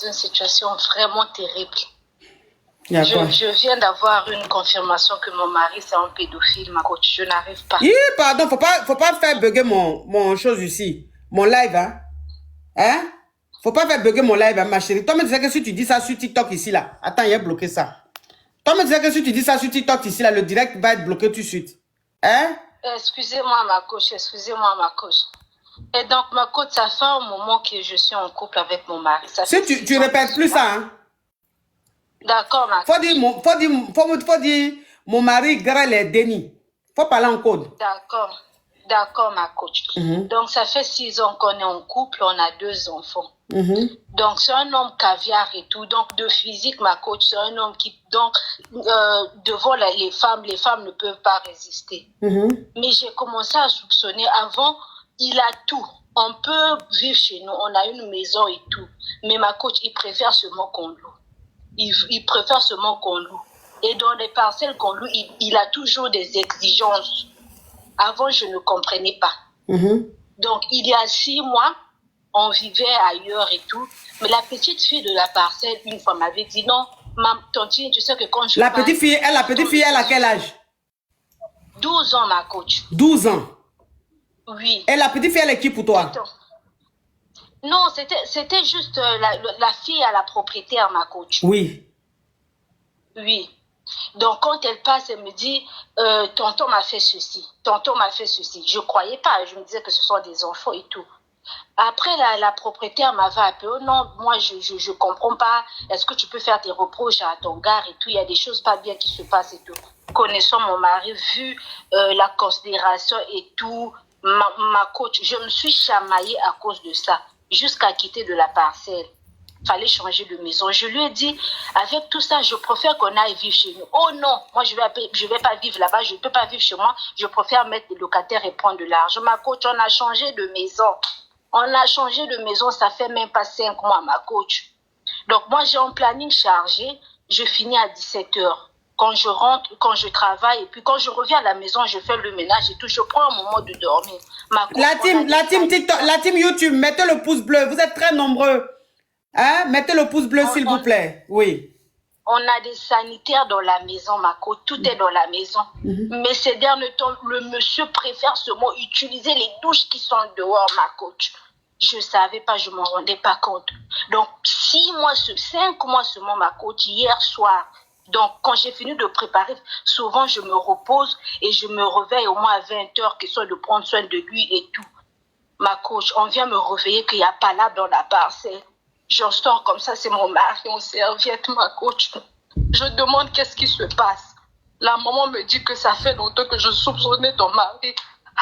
une situation vraiment terrible. Quoi? Je viens d'avoir une confirmation que mon mari, c'est un pédophile, ma coach. Je n'arrive pas. Pardon, faut pas faire bugger mon chose ici. Mon live, hein? Hein? Faut pas faire bugger mon live, hein, ma chérie. Toi, me disais que si tu dis ça sur TikTok ici, là. Attends, il a bloqué ça. Toi, me disais que si tu dis ça sur TikTok ici, là, le direct va être bloqué tout de suite. Hein? Excusez-moi, ma coach. Excusez-moi, ma coach. Et donc, ma coach, ça fait un moment que je suis en couple avec mon mari. Si tu répètes plus ça, hein? D'accord, ma coach. Faut dire, mon mari grâle les dénis. Faut parler en code. D'accord. D'accord, ma coach. Donc, ça fait 6 ans qu'on est en couple, on a 2 enfants. Donc, c'est un homme caviar et tout. Donc, de physique, ma coach, c'est un homme qui, donc, devant les femmes ne peuvent pas résister. Mais j'ai commencé à soupçonner. Avant, il a tout. On peut vivre chez nous, on a une maison et tout. Mais ma coach, il préfère seulement qu'on loue. Il préfère seulement qu'on loue. Et dans les parcelles qu'on loue, il a toujours des exigences. Avant, je ne comprenais pas. Donc, il y a 6 mois, on vivait ailleurs et tout. Mais la petite fille de la parcelle, une fois, m'avait dit, non, tantine, tu sais que quand je... La petite fille, elle a quel âge? 12 ans, ma coach. 12 ans? Oui. Et la petite fille, elle est qui pour toi? Non, c'était juste la fille à la propriétaire, ma coach. Oui. Oui. Donc, quand elle passe, elle me dit, tonton m'a fait ceci, tonton m'a fait ceci. Je ne croyais pas, je me disais que ce sont des enfants et tout. Après, la propriétaire m'avait appelé, oh non, moi, je ne comprends pas, est-ce que tu peux faire des reproches à ton gars et tout, il y a des choses pas bien qui se passent et tout. Connaissant mon mari, vu la considération et tout, ma coach, je me suis chamaillée à cause de ça, jusqu'à quitter de la parcelle. Fallait changer de maison. Je lui ai dit, avec tout ça, je préfère qu'on aille vivre chez nous. Oh non, moi je vais pas vivre là-bas, je ne peux pas vivre chez moi. Je préfère mettre des locataires et prendre de l'argent. Ma coach, on a changé de maison. On a changé de maison, ça fait même pas 5 mois, ma coach. Donc moi j'ai un planning chargé, je finis à 17h. Quand je rentre, quand je travaille, et puis quand je reviens à la maison, je fais le ménage et tout, je prends un moment de dormir. Ma coach, la team TikTok, la team YouTube, mettez le pouce bleu, vous êtes très nombreux. Hein? Mettez le pouce bleu, s'il vous plaît. Oui. On a des sanitaires dans la maison, ma coach. Tout est dans la maison. Mais ces derniers temps, le monsieur préfère seulement utiliser les douches qui sont dehors, ma coach. Je ne savais pas, je ne m'en rendais pas compte. Donc, 5 mois seulement, ma coach, hier soir. Donc, quand j'ai fini de préparer, souvent je me repose et je me réveille au moins à 20h, question de prendre soin de lui et tout. Ma coach, on vient me réveiller qu'il n'y a pas là dans la parcelle. Je sors comme ça, c'est mon mari en serviette, ma coach. Je demande qu'est-ce qui se passe. La maman me dit que ça fait longtemps que je soupçonnais ton mari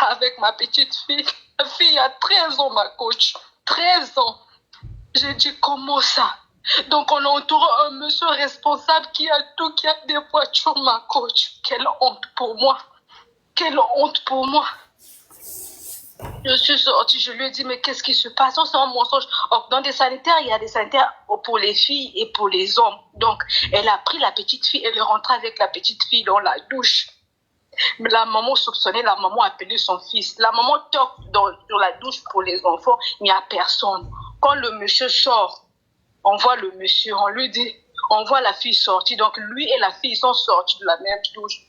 avec ma petite fille. La fille a 13 ans, ma coach. 13 ans. J'ai dit, comment ça? Donc, on entoure un monsieur responsable qui a tout, qui a des voitures, ma coach. Quelle honte pour moi. Quelle honte pour moi. Je suis sortie, je lui ai dit, mais qu'est-ce qui se passe? C'est un mensonge. Or, dans des sanitaires, il y a des sanitaires pour les filles et pour les hommes. Donc, elle a pris la petite fille, elle est rentrée avec la petite fille dans la douche. Mais la maman soupçonnait, la maman appelait son fils. La maman toque dans la douche pour les enfants, il n'y a personne. Quand le monsieur sort, on voit le monsieur, on lui dit, on voit la fille sortie. Donc, lui et la fille sont sortis de la même douche.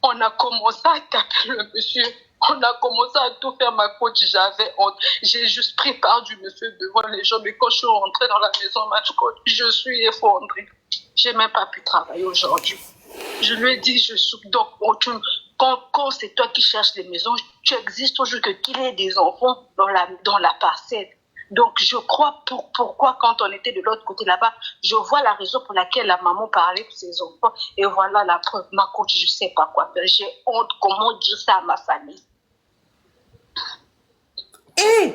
On a commencé à taper le monsieur. On a commencé à tout faire, ma coach, j'avais honte. J'ai juste pris part du monsieur devant les gens, mais quand je suis rentrée dans la maison, ma coach, je suis effondrée. J'ai même pas pu travailler aujourd'hui. Je lui ai dit, donc, quand c'est toi qui cherches les maisons, tu existes toujours qu'il y ait des enfants dans la parcelle. Donc, je crois pourquoi quand on était de l'autre côté là-bas, je vois la raison pour laquelle la maman parlait de ses enfants. Et voilà la preuve. Ma coach, je ne sais pas quoi faire. J'ai honte, comment dire ça à ma famille.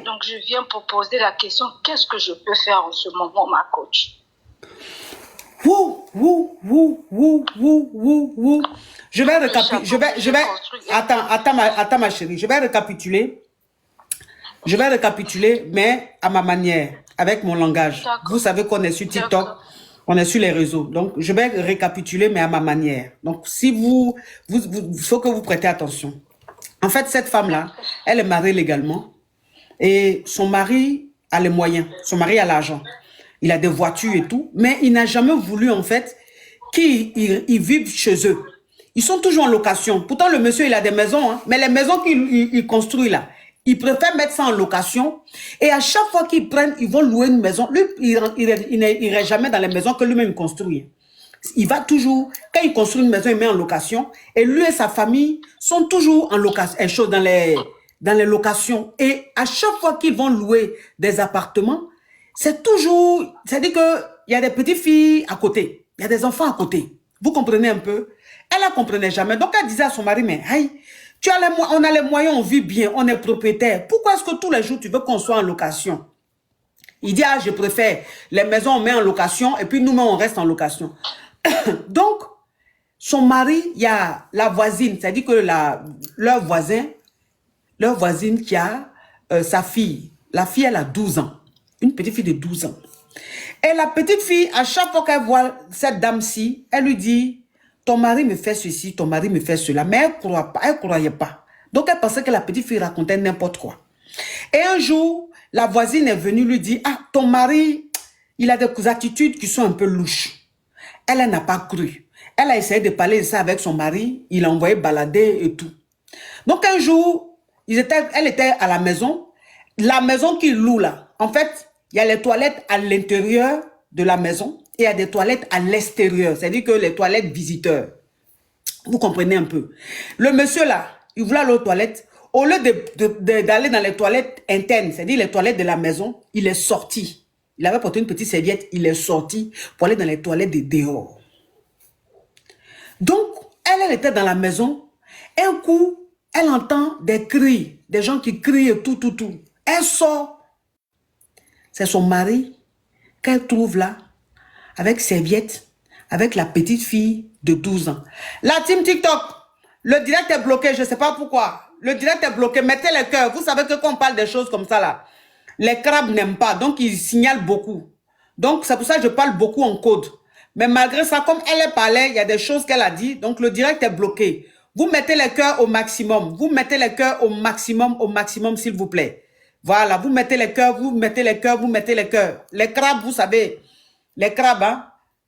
Donc, je viens pour poser la question, qu'est-ce que je peux faire en ce moment, ma coach? Je vais récapituler. Attends, ma chérie. Je vais récapituler, mais à ma manière, avec mon langage. Vous savez qu'on est sur TikTok, on est sur les réseaux. Donc, je vais récapituler, mais à ma manière. Donc, si faut que vous prêtez attention. En fait, cette femme-là, elle est mariée légalement et son mari a les moyens. Son mari a l'argent. il a des voitures et tout, mais il n'a jamais voulu, en fait, qu'ils vivent chez eux. Ils sont toujours en location. Pourtant, le monsieur, il a des maisons, hein, mais les maisons qu'il construit là, il préfère mettre ça en location. Et à chaque fois qu'ils prennent, ils vont louer une maison. Lui, il n'irait jamais dans les maisons que lui-même construit. Il va toujours, quand il construit une maison, il met en location. Et lui et sa famille sont toujours en location, dans les locations. Et à chaque fois qu'ils vont louer des appartements, c'est toujours, c'est-à-dire qu'il y a des petites filles à côté. Il y a des enfants à côté. Vous comprenez un peu? Elle ne comprenait jamais. Donc, elle disait à son mari, mais hey, on a les moyens, on vit bien, on est propriétaire. Pourquoi est-ce que tous les jours, tu veux qu'on soit en location? Il dit, ah, je préfère. Les maisons, on met en location et puis nous-mêmes, on reste en location. Donc, son mari, il y a la voisine, c'est-à-dire que leur voisine qui a sa fille. La fille, elle a 12 ans. Une petite fille de 12 ans. Et la petite fille, à chaque fois qu'elle voit cette dame-ci, elle lui dit, ton mari me fait ceci, ton mari me fait cela. Mais elle ne croyait pas. Donc, elle pensait que la petite fille racontait n'importe quoi. Et un jour, la voisine est venue lui dire, ah, ton mari, il a des attitudes qui sont un peu louches. Elle n'a pas cru. Elle a essayé de parler de ça avec son mari. Il l'a envoyé balader et tout. Donc, un jour, elle était à la maison. La maison qu'il loue là, en fait, il y a les toilettes à l'intérieur de la maison et il y a des toilettes à l'extérieur. C'est-à-dire que les toilettes visiteurs. Vous comprenez un peu. Le monsieur là, il voulait aller aux toilettes. Au lieu d'aller dans les toilettes internes, c'est-à-dire les toilettes de la maison, il est sorti. Il avait porté une petite serviette, il est sorti pour aller dans les toilettes de dehors. Donc, elle était dans la maison. Un coup, elle entend des cris, des gens qui crient et tout. Elle sort. C'est son mari qu'elle trouve là, avec serviette, avec la petite fille de 12 ans. La team TikTok, le direct est bloqué, je ne sais pas pourquoi. Le direct est bloqué, mettez les cœurs. Vous savez que quand on parle des choses comme ça là, les crabes n'aiment pas, donc ils signalent beaucoup. Donc c'est pour ça que je parle beaucoup en code. Mais malgré ça, comme elle parlait, il y a des choses qu'elle a dit, donc le direct est bloqué. Vous mettez les cœurs au maximum. Vous mettez les cœurs au maximum, s'il vous plaît. Voilà, vous mettez les cœurs, vous mettez les cœurs, vous mettez les cœurs. Les crabes, vous savez, les crabes,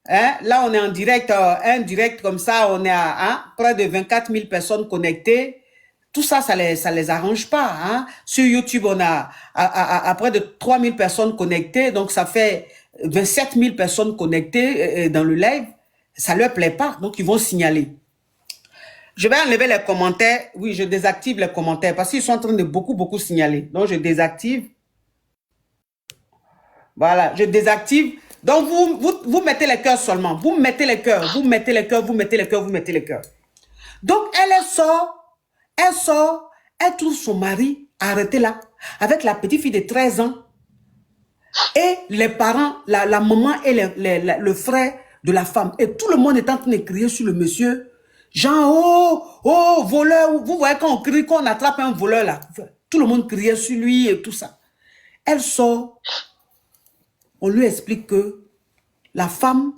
hein? Là, on est en direct, un direct comme ça, on est à près de 24 000 personnes connectées. Tout ça, ça les arrange pas. Hein? Sur YouTube, on a à près de 3 000 personnes connectées. Donc, ça fait 27 000 personnes connectées dans le live. Ça leur plaît pas. Donc, ils vont signaler. Je vais enlever les commentaires. Oui, je désactive les commentaires parce qu'ils sont en train de beaucoup signaler. Donc, je désactive. Voilà, je désactive. Donc, vous mettez les cœurs seulement. Vous mettez les cœurs. Vous mettez les cœurs, vous mettez les cœurs, vous mettez les cœurs. Donc, elle sort. Elle trouve son mari arrêté là, avec la petite fille de 13 ans. Et les parents, la maman et le frère de la femme. Et tout le monde est en train de crier sur le monsieur. Genre, oh, voleur. Vous voyez quand on crie, quand on attrape un voleur là. Tout le monde criait sur lui et tout ça. Elle sort. On lui explique que la femme,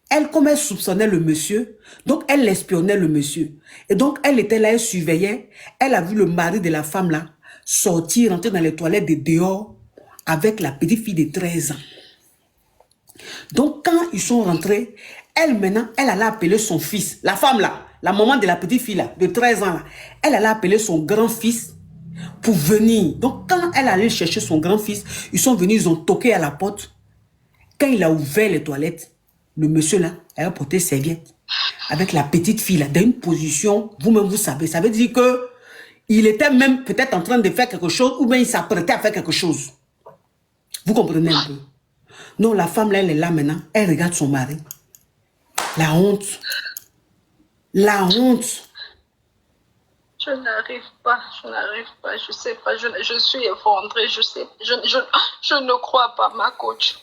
elle, comme elle soupçonnait le monsieur, donc elle espionnait le monsieur. Et donc, elle était là, elle surveillait. Elle a vu le mari de la femme là sortir, rentrer dans les toilettes de dehors avec la petite fille de 13 ans. Donc, quand ils sont rentrés, elle maintenant, elle allait appeler son fils. La femme là, la maman de la petite fille là, de 13 ans là, elle allait appeler son grand-fils pour venir. Donc, quand elle allait chercher son grand-fils, ils sont venus, ils ont toqué à la porte. Quand il a ouvert les toilettes, le monsieur là, elle a porté serviette avec la petite fille là, dans une position, vous-même vous savez, ça veut dire que il était même peut-être en train de faire quelque chose ou bien il s'apprêtait à faire quelque chose. Vous comprenez un peu? Non, la femme là, elle est là maintenant, elle regarde son mari. La honte. La honte. Je n'arrive pas, je sais pas, je suis effondrée, je ne crois pas, ma coach.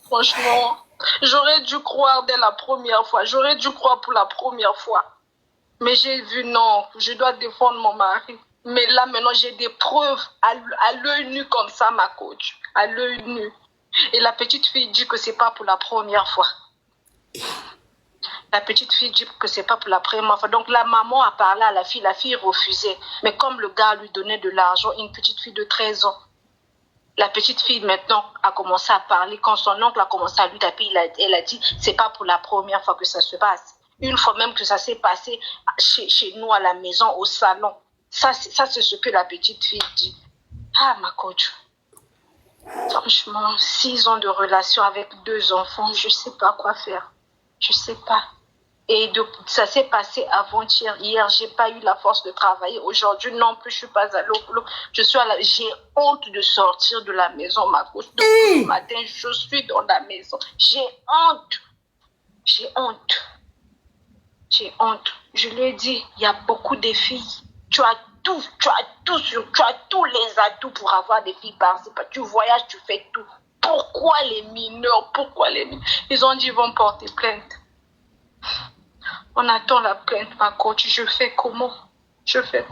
Franchement, j'aurais dû croire dès la première fois. J'aurais dû croire pour la première fois. Mais j'ai vu, non, je dois défendre mon mari. Mais là, maintenant, j'ai des preuves à l'œil nu comme ça, ma coach. À l'œil nu. Et la petite fille dit que c'est pas pour la première fois. La petite fille dit que c'est pas pour la première fois. Donc, la maman a parlé à la fille refusait. Mais comme le gars lui donnait de l'argent, une petite fille de 13 ans. La petite fille, maintenant, a commencé à parler. Quand son oncle a commencé à lui taper, elle a dit, c'est pas pour la première fois que ça se passe. Une fois même que ça s'est passé chez nous à la maison, au salon. Ça, c'est ce que la petite fille dit. Ah, ma coach. Franchement, 6 ans de relation avec 2 enfants, je sais pas quoi faire. Je sais pas. Et ça s'est passé avant-hier. Hier, j'ai pas eu la force de travailler. Aujourd'hui, non plus, je suis pas allée au boulot. J'ai honte de sortir de la maison, ma coach. Depuis le matin, je suis dans la maison. J'ai honte. J'ai honte. J'ai honte. Je lui ai dit, il y a beaucoup de filles. Tu as tous les atouts pour avoir des filles par-ci. Tu voyages, tu fais tout. Pourquoi les mineurs? Ils ont dit, ils vont porter plainte. On attend la plainte, ma coach. Je fais comment? J'ai appelé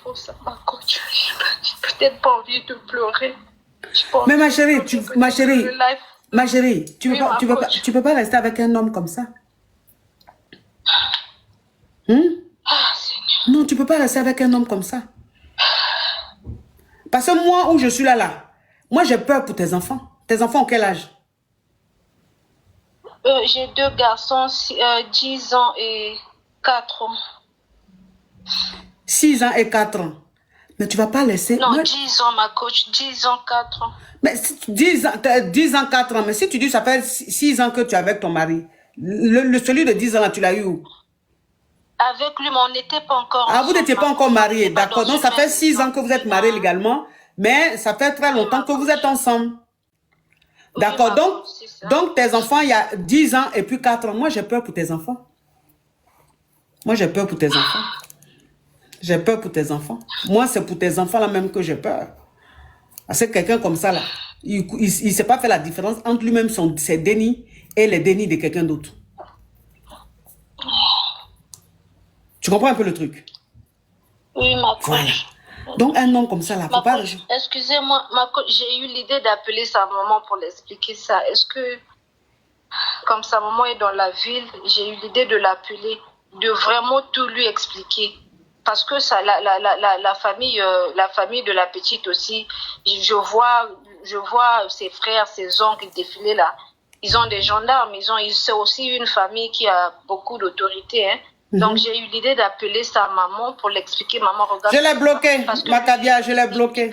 pour ça, ma coach. J'ai peut-être pas envie de pleurer. Mais ma chérie, tu peux pas rester avec un homme comme ça. Ah, Seigneur. Non, tu peux pas rester avec un homme comme ça. Parce que moi, où je suis là, moi j'ai peur pour tes enfants. Tes enfants ont quel âge? J'ai 2 garçons, 10 ans et 4 ans. 6 ans et 4 ans. Mais tu vas pas laisser... Non, moi... 10 ans, ma coach. 10 ans, 4 ans. Mais 10 ans, 4 ans. Mais si tu dis ça fait 6 ans que tu es avec ton mari, celui de 10 ans, là, tu l'as eu où? Avec lui, mais on n'était pas encore... Ah, vous n'étiez pas encore mariés, d'accord. Donc, ça fait 6 ans que vous êtes mariés légalement, mais ça fait très longtemps que vous êtes ensemble. D'accord, donc tes enfants, il y a 10 ans et puis 4 ans. Moi, j'ai peur pour tes enfants. Moi, c'est pour tes enfants là même que j'ai peur. Parce que quelqu'un comme ça, là, il ne sait pas faire la différence entre lui-même, ses dénis et les dénis de quelqu'un d'autre. Tu comprends un peu le truc? Oui, ma coach. Voilà. Donc, un homme comme ça, là, faut pas... Excusez-moi, ma coach, j'ai eu l'idée d'appeler sa maman pour l'expliquer ça. Est-ce que, comme sa maman est dans la ville, j'ai eu l'idée de l'appeler, de vraiment tout lui expliquer. Parce que ça, la famille de la petite aussi, je vois ses frères, ses oncles défiler là. Ils ont des gendarmes, c'est aussi une famille qui a beaucoup d'autorité, hein. Donc, j'ai eu l'idée d'appeler sa maman pour l'expliquer. Maman, regarde. Je l'ai bloqué, Macavia, je l'ai bloqué.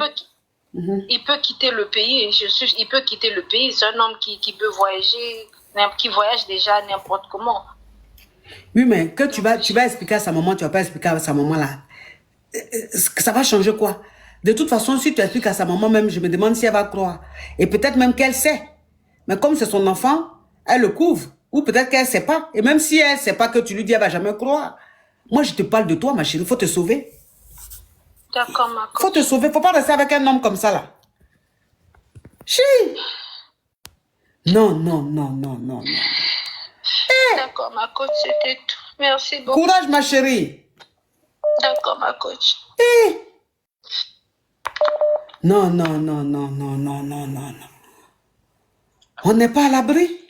Il peut quitter le pays. Il peut quitter le pays. C'est un homme qui peut voyager, qui voyage déjà n'importe comment. Oui, mais que tu vas expliquer à sa maman, tu ne vas pas expliquer à sa maman là. Ça va changer quoi? De toute façon, si tu expliques à sa maman même, je me demande si elle va croire. Et peut-être même qu'elle sait. Mais comme c'est son enfant, elle le couvre. Ou peut-être qu'elle ne sait pas. Et même si elle ne sait pas que tu lui dis, elle ne va jamais croire. Moi, je te parle de toi, ma chérie. Il faut te sauver. D'accord, ma coach. Il faut te sauver. Il ne faut pas rester avec un homme comme ça, là. Chi. Non. D'accord, ma coach, c'était tout. Merci beaucoup. Courage, ma chérie. D'accord, ma coach. Non. On n'est pas à l'abri.